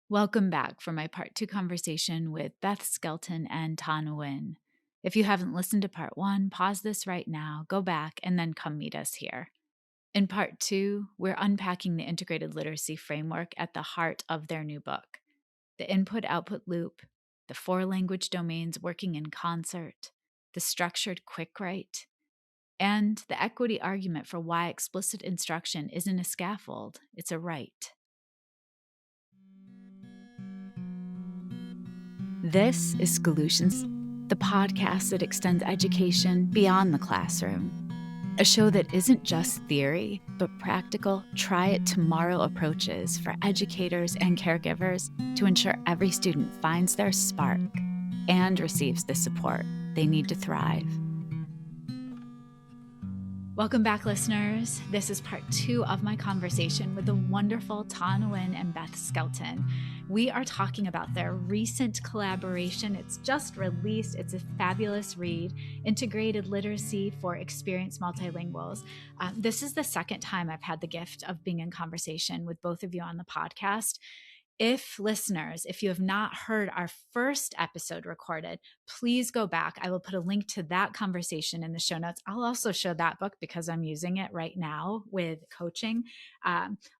Welcome back for my part 2 conversation with Beth Skelton and Tan Nguyen. If you haven't listened to part 1, pause this right now, go back, and then come meet us here. In part 2, we're unpacking the integrated literacy framework at the heart of their new book. The input-output loop, the 4 language domains working in concert, the structured quick write, and the equity argument for why explicit instruction isn't a scaffold, it's a right. This is Schoolutions, the podcast that extends education beyond the classroom. A show that isn't just theory, but practical, try-it-tomorrow approaches for educators and caregivers to ensure every student finds their spark and receives the support they need to thrive. Welcome back, listeners. This is part 2 of my conversation with the wonderful Tan Nguyen and Beth Skelton. We are talking about their recent collaboration. It's just released. It's a fabulous read, Integrated Literacy for Experienced Multilinguals. This is the second time I've had the gift of being in conversation with both of you on the podcast. If listeners, if you have not heard our first episode recorded, please go back. I will put a link to that conversation in the show notes. I'll also show that book because I'm using it right now with coaching,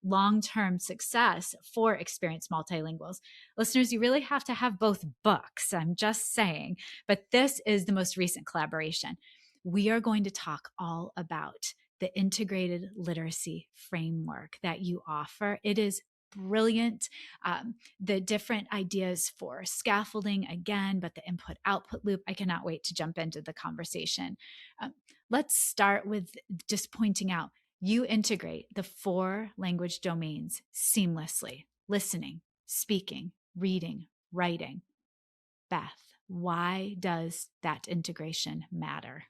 long-term success for experienced multilinguals. Listeners, you really have to have both books. I'm just saying, but this is the most recent collaboration. We are going to talk all about the integrated literacy framework that you offer. It is brilliant. The different ideas for scaffolding again, but the input output loop. I cannot wait to jump into the conversation. Let's start with just pointing out you integrate the 4 language domains seamlessly: listening, speaking, reading, writing. Beth, why does that integration matter?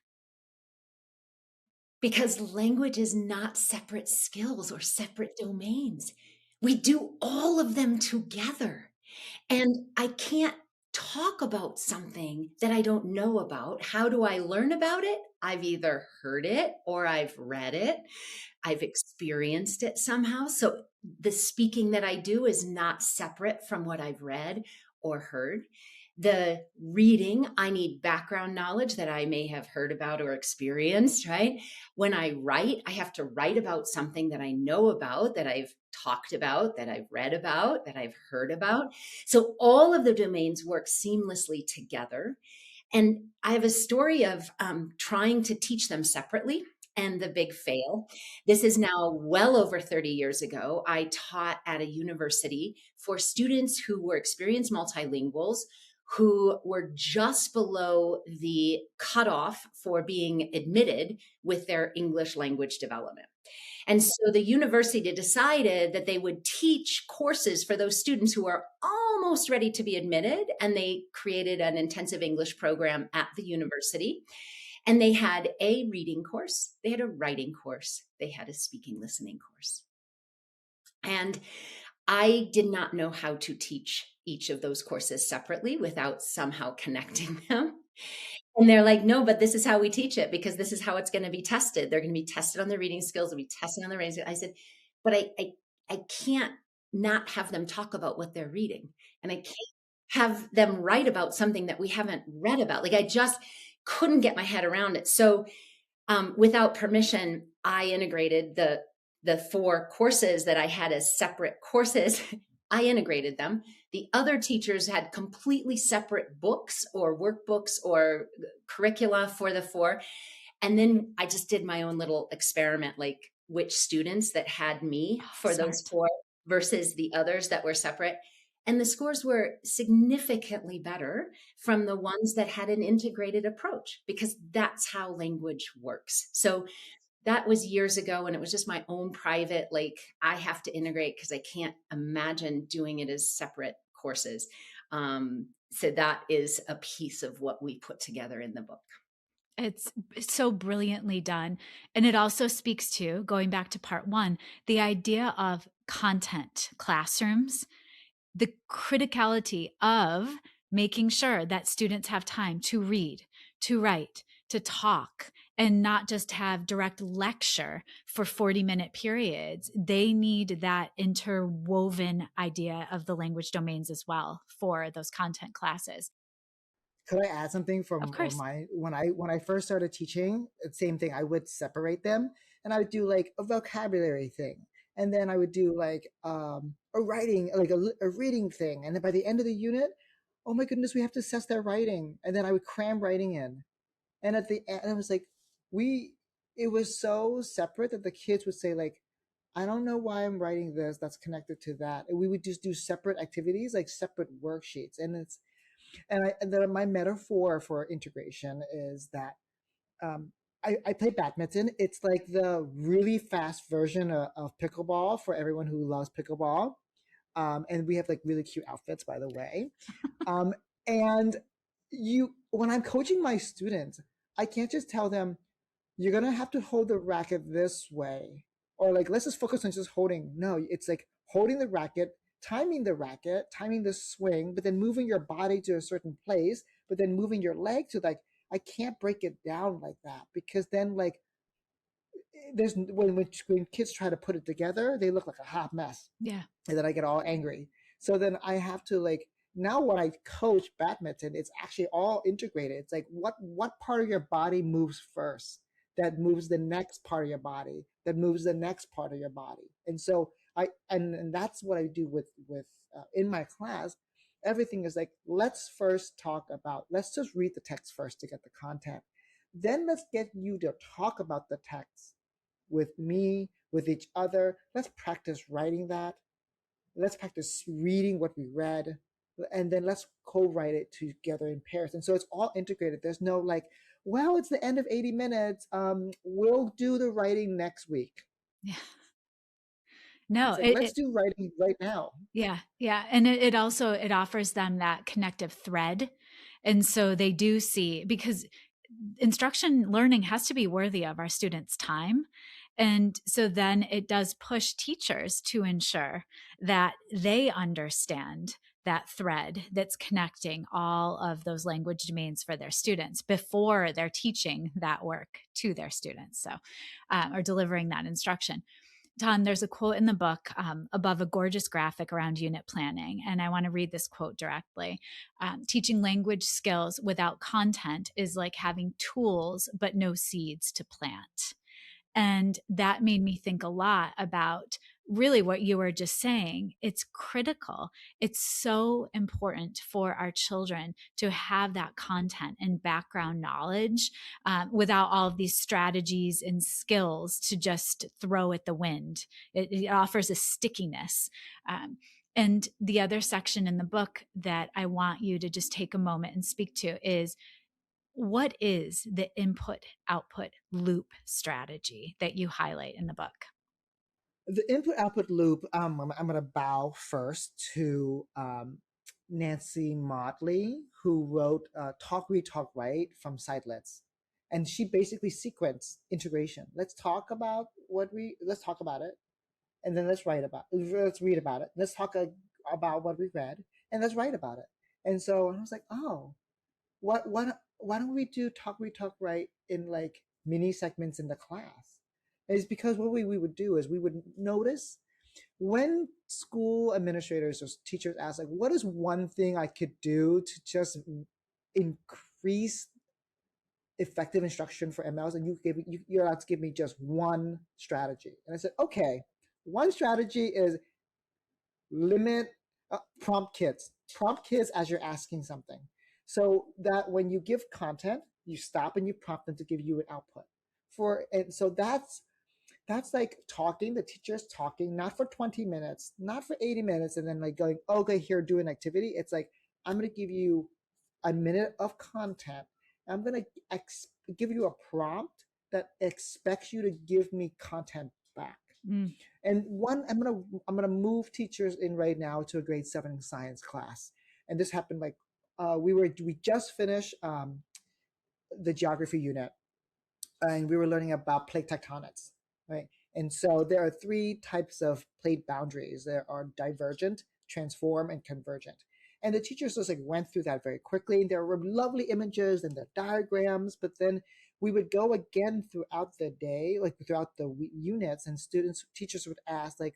Because language is not separate skills or separate domains. We do all of them together. And I can't talk about something that I don't know about. How do I learn about it? I've either heard it or I've read it. I've experienced it somehow. So the speaking that I do is not separate from what I've read or heard. The reading, I need background knowledge that I may have heard about or experienced, right? When I write, I have to write about something that I know about, that I've talked about, that I've read about, that I've heard about. So all of the domains work seamlessly together. And I have a story of trying to teach them separately and the big fail. This is now well over 30 years ago. I taught at a university for students who were experienced multilinguals, who were just below the cutoff for being admitted with their English language development. And so the university decided that they would teach courses for those students who are almost ready to be admitted. And they created an intensive English program at the university. And they had a reading course, they had a writing course, they had a speaking listening course. And I did not know how to teach each of those courses separately without somehow connecting them. And they're like, no, but this is how we teach it because this is how it's going to be tested. They're going to be tested on their reading skills. They'll be testing on their reading skills. I said, but I can't not have them talk about what they're reading. And I can't have them write about something that we haven't read about. Like I just couldn't get my head around it. So without permission, I integrated the 4 courses that I had as separate courses. I integrated them. The other teachers had completely separate books or workbooks or curricula for the 4. And then I just did my own little experiment, like which students that had me for those 4 versus the others that were separate. And the scores were significantly better from the ones that had an integrated approach because that's how language works. So that was years ago, and it was just my own private, like I have to integrate because I can't imagine doing it as separate courses. So that is a piece of what we put together in the book. It's so brilliantly done. And it also speaks to, going back to part 1, the idea of content classrooms, the criticality of making sure that students have time to read, to write, to talk, and not just have direct lecture for 40-minute periods. They need that interwoven idea of the language domains as well for those content classes. Could I add something Of from course. when I first started teaching? Same thing. I would separate them, and I would do like a vocabulary thing, and then I would do like a writing, like a reading thing, and then by the end of the unit, oh my goodness, we have to assess their writing, and then I would cram writing in, and at the end, I was like, we. It was so separate that the kids would say like, I don't know why I'm writing this. That's connected to that. And we would just do separate activities, like separate worksheets, and then my metaphor for integration is that um, I play badminton. It's like the really fast version of pickleball for everyone who loves pickleball. And we have like really cute outfits, by the way. Um, and when I'm coaching my students, I can't just tell them, you're gonna have to hold the racket this way, or like let's just focus on just holding. No, it's like holding the racket, timing the swing, but then moving your body to a certain place, but then moving your leg to like, I can't break it down like that, because then like there's when kids try to put it together, they look like a hot mess, Yeah. and then I get all angry. So then I have to like, now when I coach badminton, it's actually all integrated. It's like what part of your body moves first, that moves the next part of your body, that moves the next part of your body. And so and that's what I do with in my class. Everything is like, let's just read the text first to get the content. Then let's get you to talk about the text with me, with each other. Let's practice writing that. Let's practice reading what we read, and then let's co-write it together in pairs. And so it's all integrated. There's no like, well, it's the end of 80 minutes. We'll do the writing next week. Yeah. No, It's like, let's do writing right now. yeah, yeah. And it also, it offers them that connective thread. And so they do see, because instruction learning has to be worthy of our students' time. And so then it does push teachers to ensure that they understand that thread that's connecting all of those language domains for their students before they're teaching that work to their students. So, or delivering that instruction. Tan, there's a quote in the book above a gorgeous graphic around unit planning, and I want to read this quote directly. Teaching language skills without content is like having tools but no seeds to plant. And that made me think a lot about really what you were just saying. It's critical. It's so important for our children to have that content and background knowledge without all of these strategies and skills to just throw at the wind. It offers a stickiness. And the other section in the book that I want you to just take a moment and speak to is, what is the input output loop strategy that you highlight in the book? The input output loop, I'm going to bow first to Nancy Motley, who wrote Talk, Read, Talk, Write from Sidelets. And she basically sequenced integration. Let's talk about it, and then let's read about it. Let's talk about what we read, and let's write about it. And so I was like, oh, why don't we do Talk, Read, Talk, Write in like mini segments in the class? And it's because what we would do is we would notice when school administrators or teachers ask, like, what is one thing I could do to just increase effective instruction for MLs? And you're allowed to give me just one strategy. And I said, okay, one strategy is limit prompt kids as you're asking something, so that when you give content, you stop and you prompt them to give you an output and so that's like talking, the teacher's talking, not for 20 minutes, not for 80 minutes, and then like going, okay, here, do an activity. It's like, I'm going to give you a minute of content. I'm going to give you a prompt that expects you to give me content back. And I'm gonna move teachers in right now to a grade 7 science class. And this happened like we just finished the geography unit, and we were learning about plate tectonics, right? And so there are 3 types of plate boundaries. There are divergent, transform, and convergent. And the teachers just like went through that very quickly. There were lovely images and the diagrams, but then we would go again throughout the day, like throughout the units, and teachers would ask, like,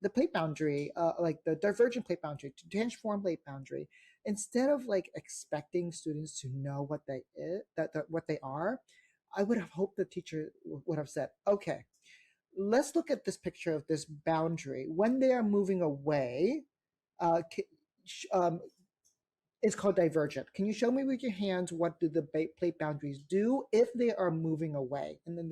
the plate boundary, like the divergent plate boundary, transform plate boundary. Instead of like expecting students to know what what they are, I would have hoped the teacher would have said, okay, let's look at this picture of this boundary. When they are moving away, uh, um, it's called divergent. Can you show me with your hands what do the plate boundaries do if they are moving away? And then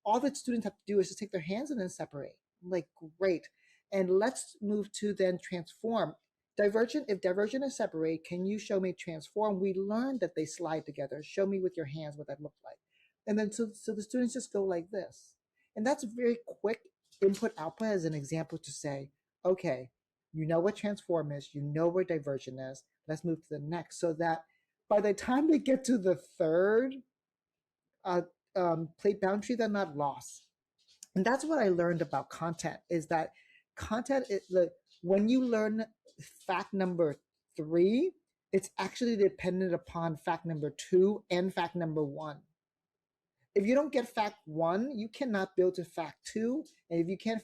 all that students have to do is just take their hands and then separate. I'm like, great. And let's move to then transform. Divergent, if divergent is separate, can you show me transform? We learned that they slide together. Show me with your hands what that looked like. And then so the students just go like this. And that's a very quick input output as an example to say, okay, you know what transform is, you know where divergent is, let's move to the next, so that by the time they get to the third plate boundary, they're not lost. And that's what I learned about content, is that content, when you learn fact number 3, it's actually dependent upon fact number 2 and fact number 1. If you don't get fact 1, you cannot build to fact 2. And if you can't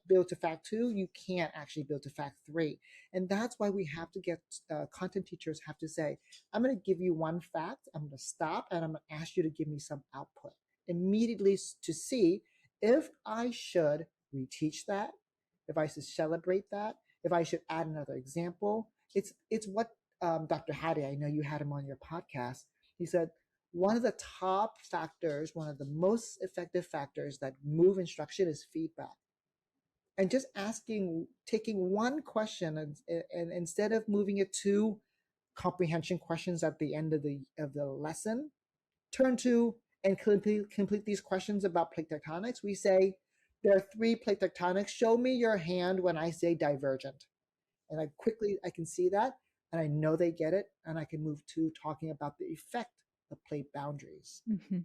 build to fact 2, you can't actually build to fact 3. And that's why we have to get content teachers have to say, I'm going to give you one fact, I'm going to stop, and I'm going to ask you to give me some output immediately to see if I should reteach that, if I should celebrate that, if I should add another example. It's what Dr. Hattie, I know you had him on your podcast. He said, one of the top factors, one of the most effective factors that move instruction is feedback. And just taking one question, and instead of moving it to comprehension questions at the end of the lesson, turn to and complete these questions about plate tectonics. We say, there are 3 plate tectonics. Show me your hand when I say divergent. And I can see that, and I know they get it, and I can move to talking about the effect of plate boundaries. Mm-hmm.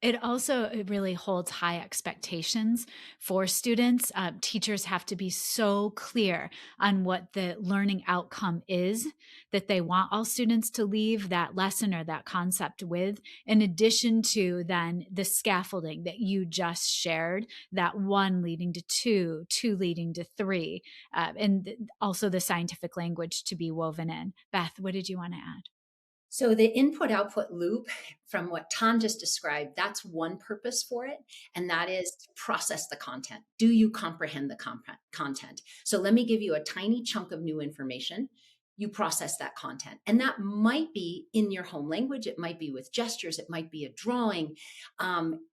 It really holds high expectations for students. Teachers have to be so clear on what the learning outcome is that they want all students to leave that lesson or that concept with, in addition to then the scaffolding that you just shared, that 1 leading to 2, 2 leading to 3, and also the scientific language to be woven in. Beth, what did you want to add? So the input-output loop, from what Tan just described, that's one purpose for it, and that is to process the content. Do you comprehend the content? So let me give you a tiny chunk of new information. You process that content, and that might be in your home language. It might be with gestures. It might be a drawing,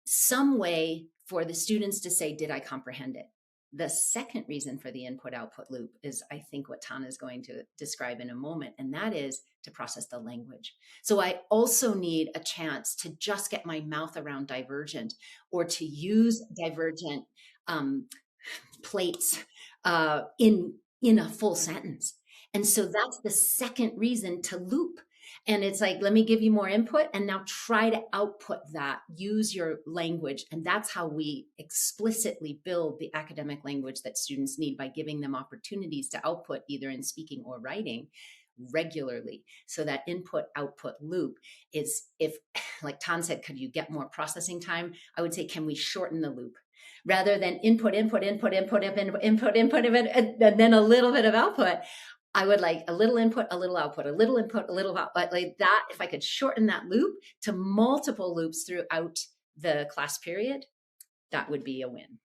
some way for the students to say, did I comprehend it? The second reason for the input-output loop is, I think, what Tan is going to describe in a moment, and that is to process the language. So I also need a chance to just get my mouth around divergent, or to use divergent plates in a full sentence. And so that's the second reason to loop. And it's like, let me give you more input, and now try to output that, use your language. And that's how we explicitly build the academic language that students need, by giving them opportunities to output either in speaking or writing regularly. So that input output loop is, if, like Tan said, could you get more processing time? I would say, can we shorten the loop? Rather than input, and then a little bit of output, I would like a little input, a little output, a little input, a little output, like that. If I could shorten that loop to multiple loops throughout the class period, that would be a win.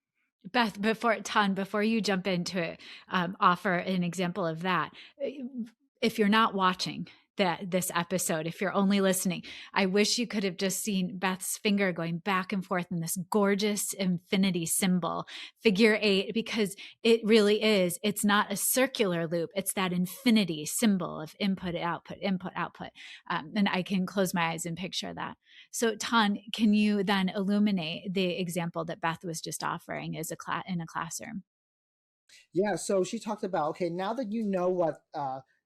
Beth, before you jump into it, offer an example of that. If you're not watching this episode, if you're only listening, I wish you could have just seen Beth's finger going back and forth in this gorgeous infinity symbol, figure 8, because it really is. It's not a circular loop. It's that infinity symbol of input, output, and I can close my eyes and picture that. So Tan, can you then illuminate the example that Beth was just offering as in a classroom? Yeah, so she talked about, okay, now that you know what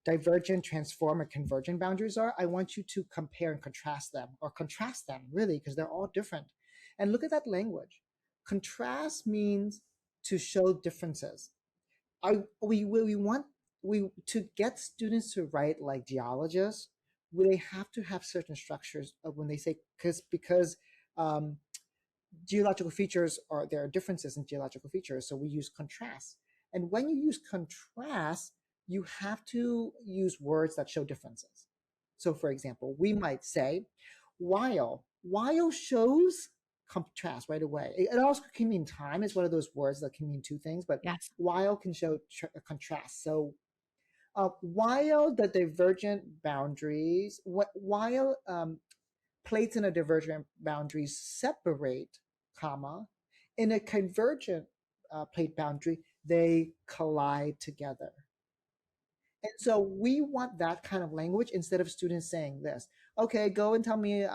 divergent, transform, and convergent boundaries are, I want you to compare and contrast them, really, because they're all different. And look at that language. Contrast means to show differences. We want to get students to write like geologists, they have to have certain structures of when they say, because geological features, or there are differences in geological features, so we use contrast. And when you use contrast, you have to use words that show differences. So for example, we might say while shows contrast right away. It also can mean time. It's one of those words that can mean two things, but Yes. while can show contrast. So while the divergent boundaries, while plates in a divergent boundary separate, comma, in a convergent plate boundary, they collide together. And so we want that kind of language instead of students saying this. Okay, go and tell me,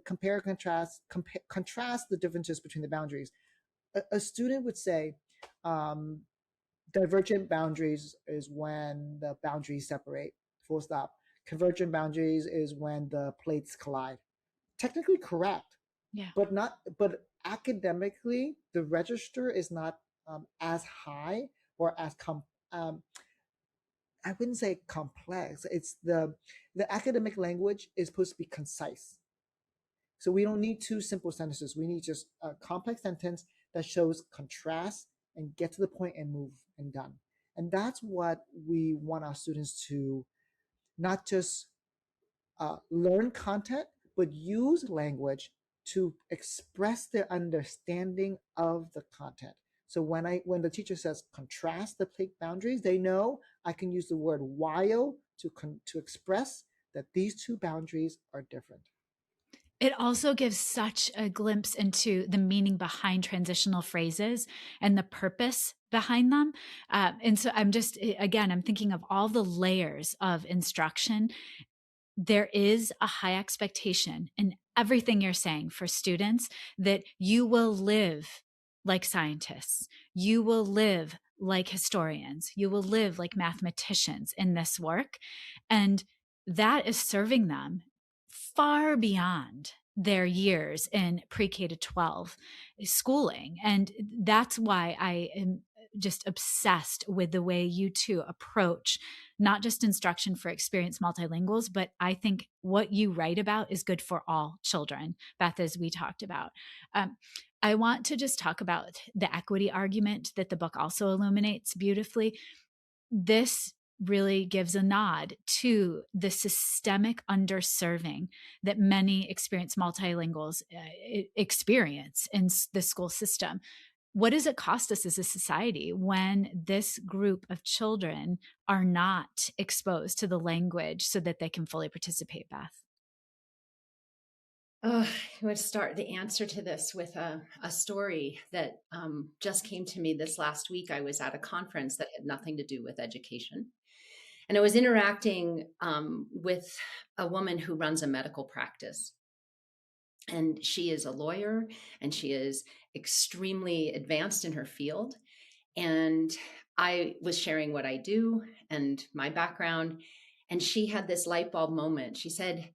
compare, contrast the differences between the boundaries. A student would say, divergent boundaries is when the boundaries separate, full stop. Convergent boundaries is when the plates collide. Technically correct, Yeah. but academically, the register is not as high or as I wouldn't say complex. It's the academic language is supposed to be concise. So we don't need two simple sentences. We need just a complex sentence that shows contrast and get to the point and move and done. And that's what we want our students to not just learn content, but use language to express their understanding of the content. So when the teacher says contrast the plate boundaries, they know I can use the word while to express that these two boundaries are different. It also gives such a glimpse into the meaning behind transitional phrases and the purpose behind them. And so I'm thinking of all the layers of instruction. There is a high expectation in everything you're saying for students that you will live like scientists. You will live like historians. You will live like mathematicians in this work. And that is serving them far beyond their years in pre-K to 12 schooling. And that's why I am just obsessed with the way you two approach not just instruction for experienced multilinguals, but I think what you write about is good for all children, Beth, as we talked about. I want to just talk about the equity argument that the book also illuminates beautifully. This really gives a nod to the systemic underserving that many experienced multilinguals experience in the school system. What does it cost us as a society when this group of children are not exposed to the language so that they can fully participate, Beth? I would start the answer to this with a story that just came to me this last week. I was at a conference that had nothing to do with education. And I was interacting with a woman who runs a medical practice. And she is a lawyer and she is extremely advanced in her field. And I was sharing what I do and my background. And she had this light bulb moment. She said,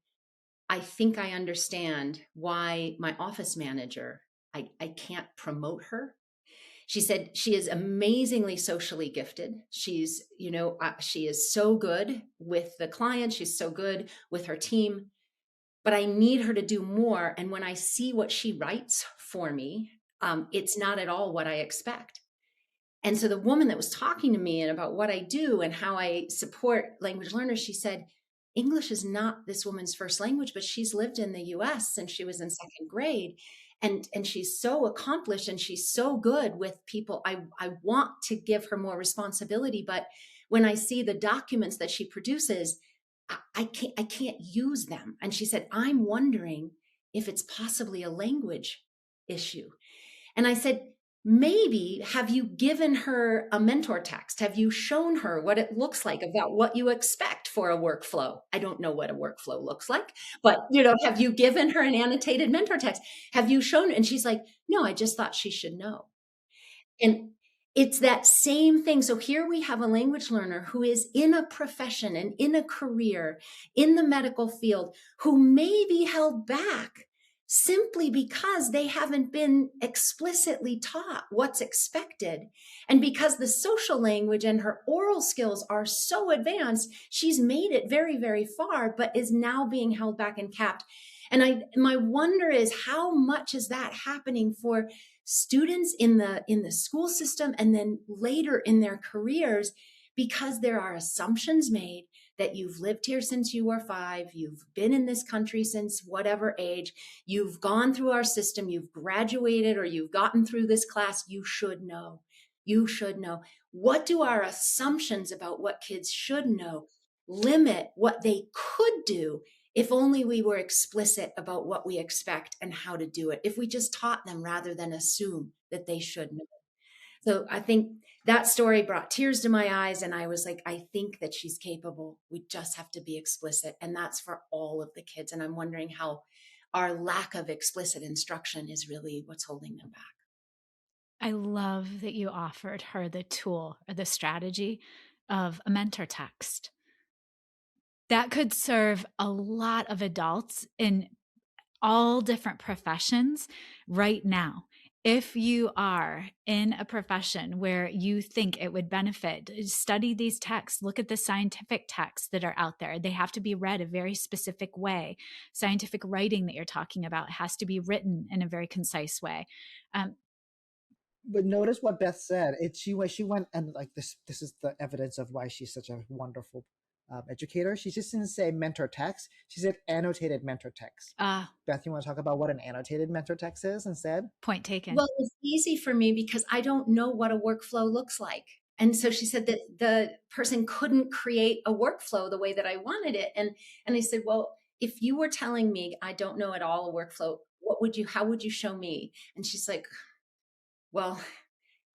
I think I understand why my office manager, I can't promote her. She said she is amazingly socially gifted. She's, she is so good with the clients. She's so good with her team, but I need her to do more. And when I see what she writes for me, it's not at all what I expect. And so the woman that was talking to me and about what I do and how I support language learners, she said, English is not this woman's first language, but she's lived in the US since she was in second grade. And she's so accomplished and she's so good with people. I want to give her more responsibility, but when I see the documents that she produces, I can't use them. And she said, I'm wondering if it's possibly a language issue. And I said, maybe have you given her a mentor text? Have you shown her what it looks like about what you expect for a workflow? I don't know what a workflow looks like, but have you given her an annotated mentor text? Have you shown? And she's like, no, I just thought she should know. And it's that same thing. So here we have a language learner who is in a profession and in a career in the medical field who may be held back simply because they haven't been explicitly taught what's expected. And because the social language and her oral skills are so advanced, she's made it very, very far, but is now being held back and capped. And my wonder is, how much is that happening for students in the school system and then later in their careers, because there are assumptions made that you've lived here since you were 5, you've been in this country since whatever age, you've gone through our system, you've graduated, or you've gotten through this class, you should know. You should know. What do our assumptions about what kids should know limit what they could do if only we were explicit about what we expect and how to do it, if we just taught them rather than assume that they should know? So I think that story brought tears to my eyes. And I was like, I think that she's capable. We just have to be explicit. And that's for all of the kids. And I'm wondering how our lack of explicit instruction is really what's holding them back. I love that you offered her the tool or the strategy of a mentor text. That could serve a lot of adults in all different professions right now. If you are in a profession where you think it would benefit, study these texts, look at the scientific texts that are out there. They have to be read a very specific way. Scientific writing that you're talking about has to be written in a very concise way. But notice what Beth said. She went and like this. This is the evidence of why she's such a wonderful educator. She just didn't say mentor text. She said annotated mentor text. Beth, you want to talk about what an annotated mentor text is instead? Point taken. Well, it's easy for me because I don't know what a workflow looks like. And so she said that the person couldn't create a workflow the way that I wanted it. And I said, well, if you were telling me I don't know at all a workflow, how would you show me? And she's like, well,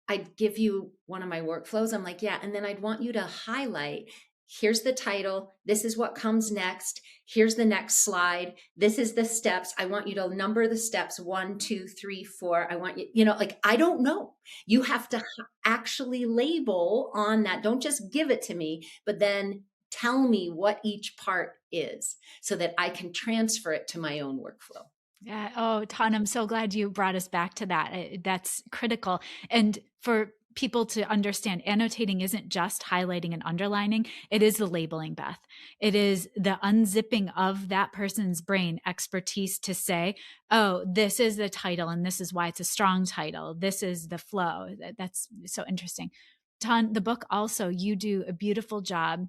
I'd give you one of my workflows. I'm like, yeah. And then I'd want you to highlight, here's the title. This is what comes next. Here's the next slide. This is the steps. I want you to number the steps 1, 2, 3, 4. I want you, like, I don't know. You have to actually label on that. Don't just give it to me, but then tell me what each part is so that I can transfer it to my own workflow. Yeah. Oh, Tan, I'm so glad you brought us back to that. That's critical. And for people to understand, annotating isn't just highlighting and underlining. It is the labeling, Beth. It is the unzipping of that person's brain expertise to say, oh, this is the title and this is why it's a strong title. This is the flow. That's so interesting. Tan, the book also, you do a beautiful job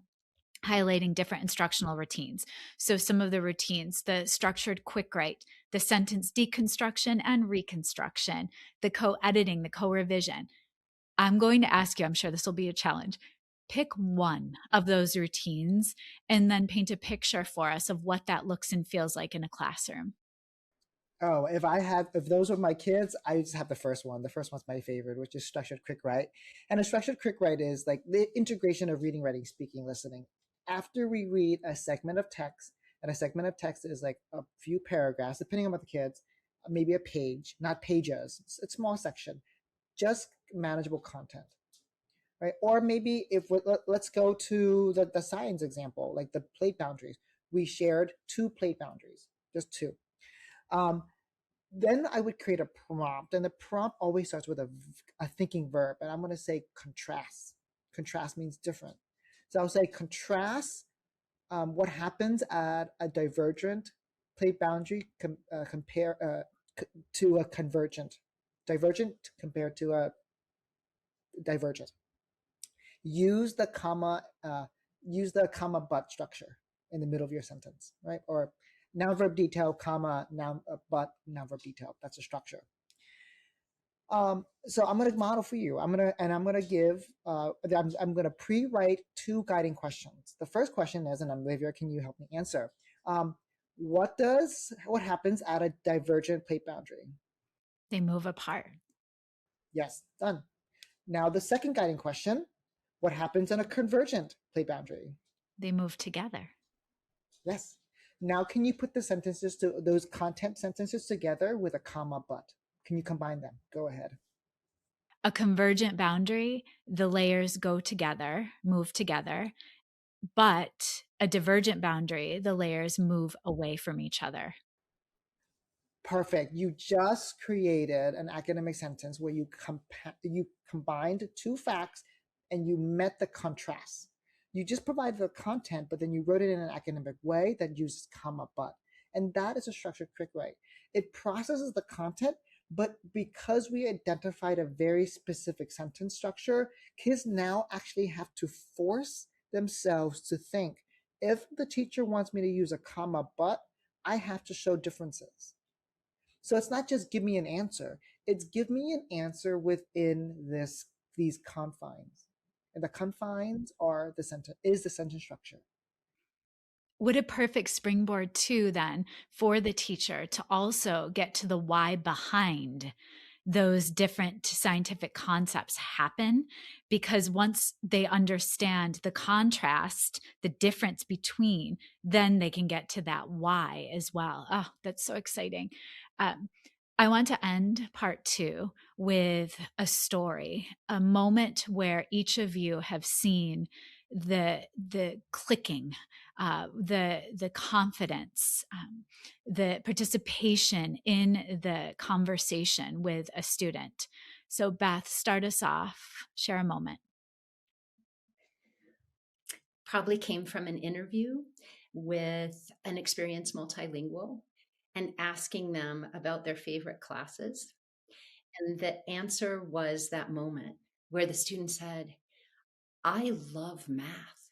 highlighting different instructional routines. So some of the routines, the structured quick write, the sentence deconstruction and reconstruction, the co-editing, the co-revision. I'm going to ask you, I'm sure this will be a challenge. Pick one of those routines and then paint a picture for us of what that looks and feels like in a classroom. Oh, if those were my kids, I just have the first one. The first one's my favorite, which is structured quick write. And a structured quick write is like the integration of reading, writing, speaking, listening. After we read a segment of text, and a segment of text is like a few paragraphs, depending on what the kids, maybe a page, not pages. It's a small section, just manageable content, right? Or maybe let's go to the science example, like the plate boundaries. We shared 2 plate boundaries, just 2. Then I would create a prompt, and the prompt always starts with a thinking verb, and I'm going to say contrast. Contrast means different. So I'll say contrast what happens at a divergent plate boundary to a convergent. Divergent compared to a divergent. Use the comma but structure in the middle of your sentence, right? Or noun verb detail, comma, noun but, noun verb detail. That's a structure. So I'm going to model for you. I'm going to pre-write 2 guiding questions. The first question is, and Olivia, can you help me answer? What happens at a divergent plate boundary? They move apart. Yes, done. Now the second guiding question, what happens in a convergent plate boundary? They move together. Yes. Now can you put those content sentences together with a comma but? Can you combine them? Go ahead. A convergent boundary, the layers go together, move together, but a divergent boundary, the layers move away from each other. Perfect. You just created an academic sentence where you combined two facts and you met the contrast. You just provided the content, but then you wrote it in an academic way that uses comma but. And that is a structured quick write. It processes the content, but because we identified a very specific sentence structure, kids now actually have to force themselves to think, if the teacher wants me to use a comma but, I have to show differences. So it's not just give me an answer, it's give me an answer within these confines. And the confines are the sentence structure. What a perfect springboard too then for the teacher to also get to the why behind those different scientific concepts happen, because once they understand the contrast, the difference between, then they can get to that why as well. Oh, that's so exciting. I want to end part 2 with a story, a moment where each of you have seen the clicking, the confidence, the participation in the conversation with a student. So, Beth, start us off. Share a moment. Probably came from an interview with an experienced multilingual and asking them about their favorite classes. And the answer was that moment where the student said, I love math.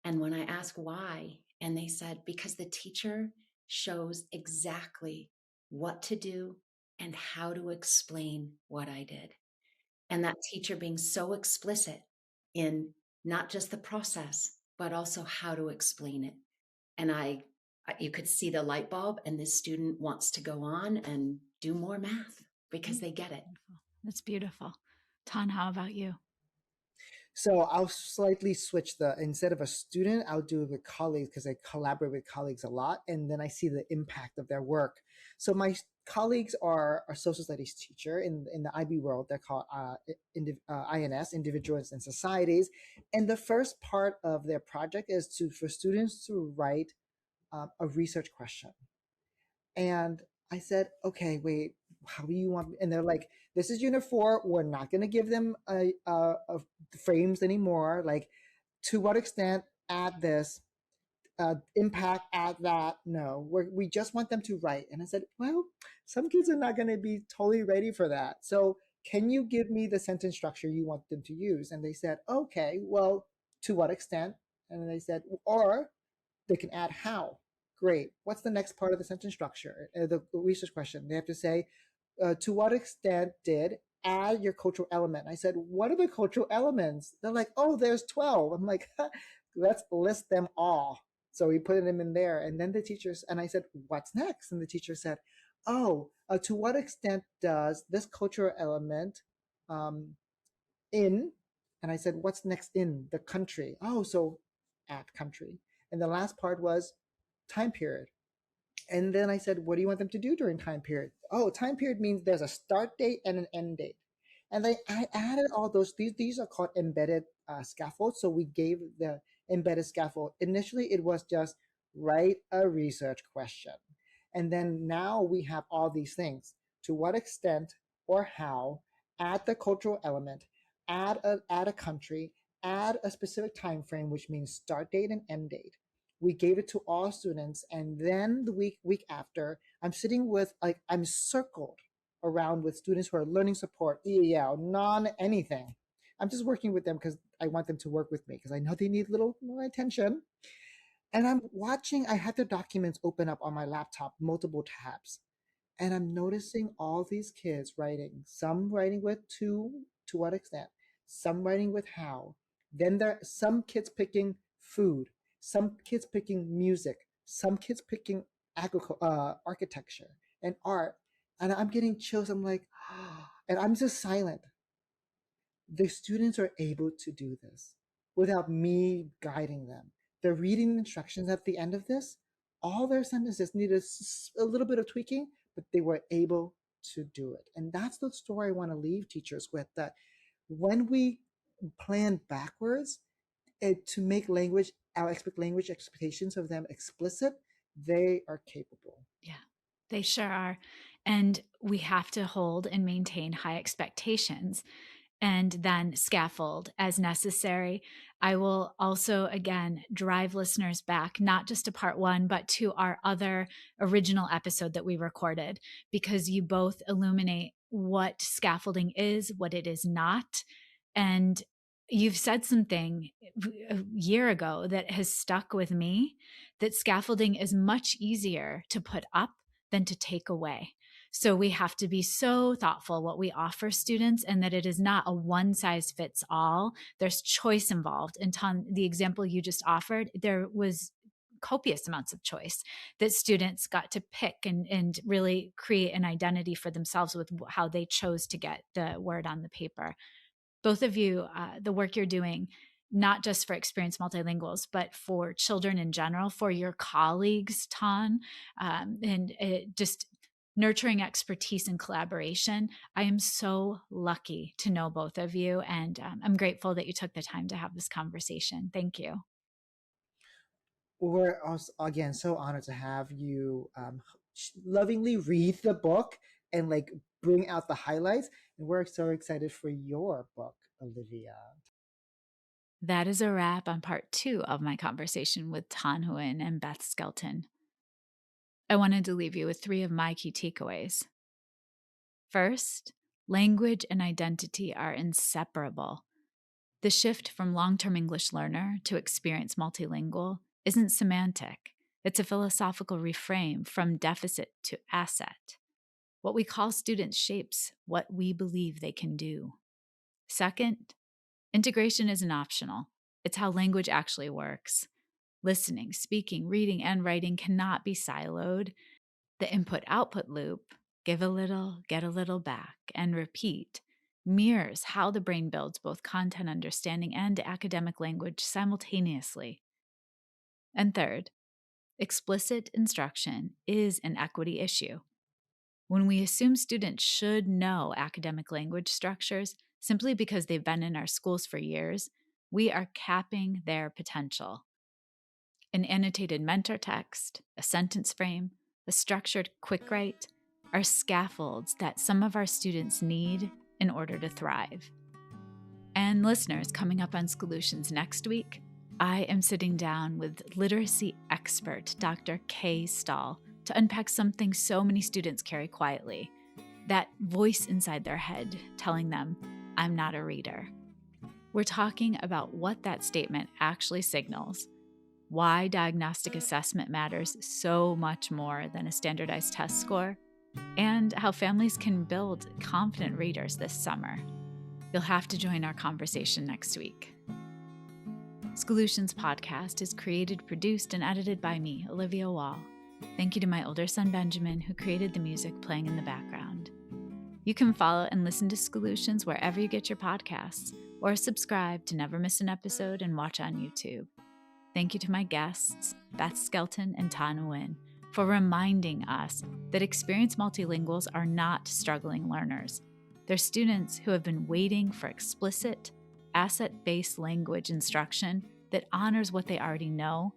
And when I asked why, and they said, because the teacher shows exactly what to do and how to explain what I did. And that teacher being so explicit in not just the process, but also how to explain it. And you could see the light bulb, and this student wants to go on and do more math because they get it. That's beautiful. Tan, how about you? So I'll slightly switch instead of a student, I'll do it with colleagues because I collaborate with colleagues a lot. And then I see the impact of their work. So my colleagues are a social studies teacher in the IB world. They're called INS, Individuals and Societies. And the first part of their project is for students to write a research question. And I said, okay, wait, how do you want? And they're like, this is unit 4. We're not going to give them frames anymore. Like, to what extent add this, impact, add that? No, we just want them to write. And I said, well, some kids are not going to be totally ready for that. So can you give me the sentence structure you want them to use? And they said, okay, well, to what extent? And they said, or they can add how. Great. What's the next part of the sentence structure? The research question. They have to say, to what extent did add your cultural element? I said, what are the cultural elements? They're like, oh, there's 12. I'm like, let's list them all. So we put them in there. And then the teachers, and I said, what's next? And the teacher said, oh, to what extent does this cultural element in, and I said, what's next in the country? Oh, so at country. And the last part was time period. And then I said, what do you want them to do during time period? Oh, time period means there's a start date and an end date. And I added all those. These are called embedded scaffolds. So we gave the embedded scaffold. Initially, it was just write a research question. And then now we have all these things. To what extent or how, add the cultural element, add a country, add a specific time frame, which means start date and end date. We gave it to all students, and then the week after, I'm sitting with, like, I'm circled around with students who are learning support, EEL, non-anything. I'm just working with them because I want them to work with me because I know they need a little more attention. And I'm watching, I had the documents open up on my laptop, multiple tabs. And I'm noticing all these kids writing, some writing with to what extent, some writing with how. Then there are some kids picking food, some kids picking music, some kids picking architecture and art. And I'm getting chills. I'm like, and I'm just silent. The students are able to do this without me guiding them. They're reading instructions at the end of this. All their sentences needed a little bit of tweaking, but they were able to do it. And that's the story I want to leave teachers with, that when we plan backwards to make language expectations of them explicit, they are capable. Yeah. They sure are. And we have to hold and maintain high expectations and then scaffold as necessary. I will also, again, drive listeners back, not just to part one, but to our other original episode that we recorded, because you both illuminate what scaffolding is, what it is not. And you've said something a year ago that has stuck with me, that scaffolding is much easier to put up than to take away. So we have to be so thoughtful what we offer students, and that it is not a one size fits all. There's choice involved. And the example you just offered, there was copious amounts of choice that students got to pick and really create an identity for themselves with how they chose to get the word on the paper. Both of you, the work you're doing, not just for Experienced Multilinguals, but for children in general, for your colleagues, Tan, and just nurturing expertise and collaboration. I am so lucky to know both of you, and I'm grateful that you took the time to have this conversation. Thank you. We're also, again, so honored to have you lovingly read the book and like bring out the highlights. And we're so excited for your book, Olivia. That is a wrap on part 2 of my conversation with Tan Nguyen and Beth Skelton. I wanted to leave you with 3 of my key takeaways. First, language and identity are inseparable. The shift from long-term English learner to experienced multilingual isn't semantic. It's a philosophical reframe from deficit to asset. What we call students shapes what we believe they can do. Second, integration isn't optional. It's how language actually works. Listening, speaking, reading, and writing cannot be siloed. The input-output loop, give a little, get a little back, and repeat, mirrors how the brain builds both content understanding and academic language simultaneously. And third, explicit instruction is an equity issue. When we assume students should know academic language structures simply because they've been in our schools for years, we are capping their potential. An annotated mentor text, a sentence frame, a structured quick write are scaffolds that some of our students need in order to thrive. And listeners, coming up on Schoolutions next week, I am sitting down with literacy expert Dr. Kay Stahl to unpack something so many students carry quietly, that voice inside their head telling them, "I'm not a reader." We're talking about what that statement actually signals, why diagnostic assessment matters so much more than a standardized test score, and how families can build confident readers this summer. You'll have to join our conversation next week. Schoolutions podcast is created, produced, and edited by me, Olivia Wall. Thank you to my older son, Benjamin, who created the music playing in the background. You can follow and listen to Schoolutions wherever you get your podcasts, or subscribe to never miss an episode and watch on YouTube. Thank you to my guests, Beth Skelton and Tan Nguyen, for reminding us that experienced multilinguals are not struggling learners. They're students who have been waiting for explicit, asset-based language instruction that honors what they already know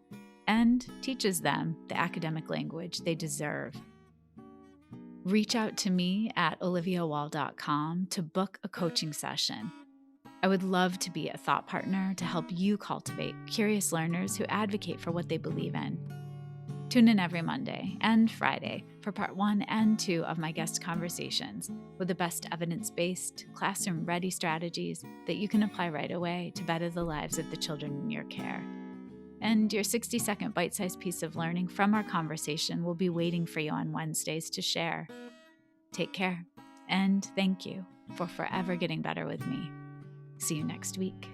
and teaches them the academic language they deserve. Reach out to me at oliviawall.com to book a coaching session. I would love to be a thought partner to help you cultivate curious learners who advocate for what they believe in. Tune in every Monday and Friday for part 1 and 2 of my guest conversations with the best evidence-based, classroom-ready strategies that you can apply right away to better the lives of the children in your care. And your 60-second bite-sized piece of learning from our conversation will be waiting for you on Wednesdays to share. Take care, and thank you for forever getting better with me. See you next week.